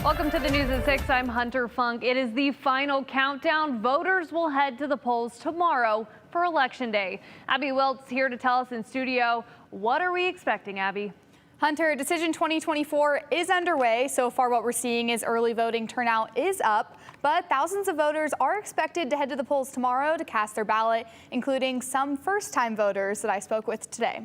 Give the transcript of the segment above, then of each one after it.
Welcome to the News at 6. I'm Hunter Funk. It is the final countdown. Voters will head to the polls tomorrow for Election Day. Abby Wiltz here to tell us in studio. What are we expecting, Abby? Hunter, Decision 2024 is underway. So far, what we're seeing is early voting turnout is up, but thousands of voters are expected to head to the polls tomorrow to cast their ballot, including some first-time voters that I spoke with today.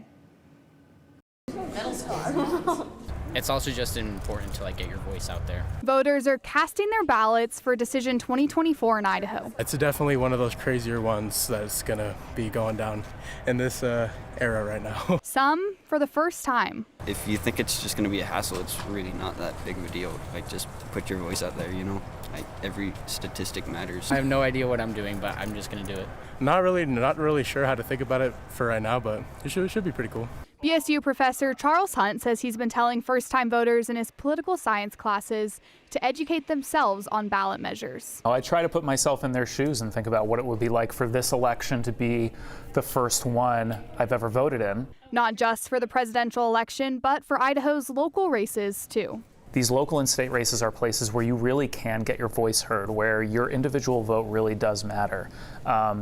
It's also just important to get your voice out there. Voters are casting their ballots for Decision 2024 in Idaho. It's definitely one of those crazier ones that's going to be going down in this era right now. Some for the first time. If you think it's just going to be a hassle, it's really not that big of a deal. Just put your voice out there, every statistic matters. I have no idea what I'm doing, but I'm just going to do it. Not really sure how to think about it for right now, but it should be pretty cool. BSU professor Charles Hunt says he's been telling first-time voters in his political science classes to educate themselves on ballot measures. I try to put myself in their shoes and think about what it would be like for this election to be the first one I've ever voted in. Not just for the presidential election, but for Idaho's local races, too. These local and state races are places where you really can get your voice heard, where your individual vote really does matter. I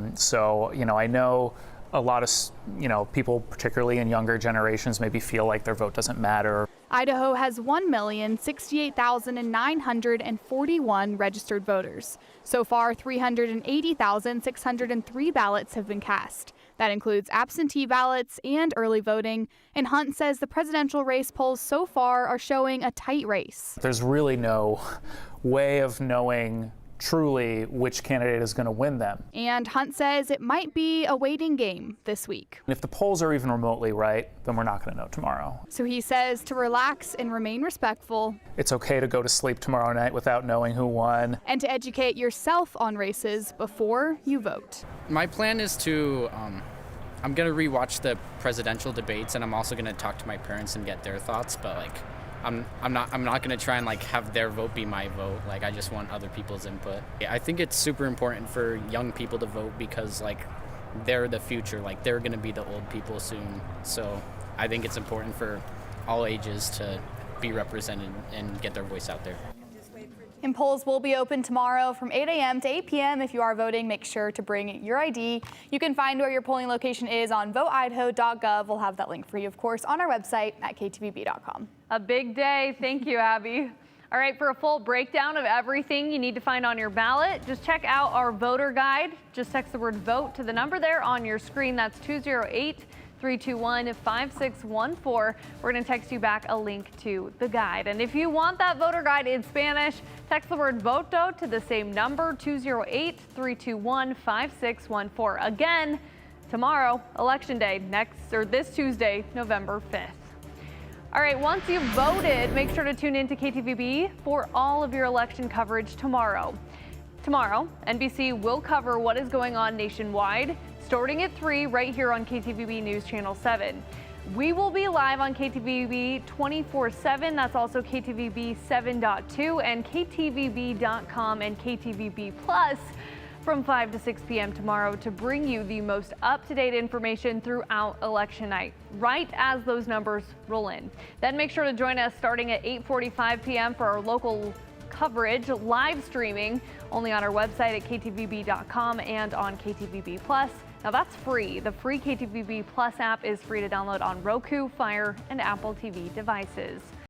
know a lot of people, particularly in younger generations, maybe feel like their vote doesn't matter. Idaho has 1,068,941 registered voters. So far, 380,603 ballots have been cast. That includes absentee ballots and early voting. And Hunt says the presidential race polls so far are showing a tight race. There's really no way of knowing truly which candidate is going to win them. And Hunt says it might be a waiting game this week. If the polls are even remotely right, then we're not going to know tomorrow. So he says to relax and remain respectful. It's okay to go to sleep tomorrow night without knowing who won. And to educate yourself on races before you vote. My plan is to, I'm going to rewatch the presidential debates, and I'm also going to talk to my parents and get their thoughts, but I'm not going to try and have their vote be my vote. I just want other people's input. I think it's super important for young people to vote because they're the future. They're going to be the old people soon. So I think it's important for all ages to be represented and get their voice out there. And polls will be open tomorrow from 8 a.m. to 8 p.m. If you are voting, make sure to bring your ID. You can find where your polling location is on voteidaho.gov. We'll have that link for you, of course, on our website at ktvb.com. A big day. Thank you, Abby. All right, for a full breakdown of everything you need to find on your ballot, just check out our voter guide. Just text the word VOTE to the number there on your screen. That's 208-321-5614. We're going to text you back a link to the guide. And if you want that voter guide in Spanish, text the word VOTO to the same number, 208-321-5614. Again, tomorrow, Election Day, this Tuesday, November 5th. All right, once you've voted, make sure to tune in to KTVB for all of your election coverage tomorrow. Tomorrow, NBC will cover what is going on nationwide, starting at 3 right here on KTVB News Channel 7. We will be live on KTVB 24/7. That's also KTVB 7.2 and KTVB.com and KTVB Plus from 5 to 6 p.m. tomorrow to bring you the most up-to-date information throughout election night, right as those numbers roll in. Then make sure to join us starting at 8:45 p.m. for our local coverage, live streaming only on our website at ktvb.com and on KTVB Plus. Now that's free. The free KTVB Plus app is free to download on Roku, Fire, and Apple TV devices.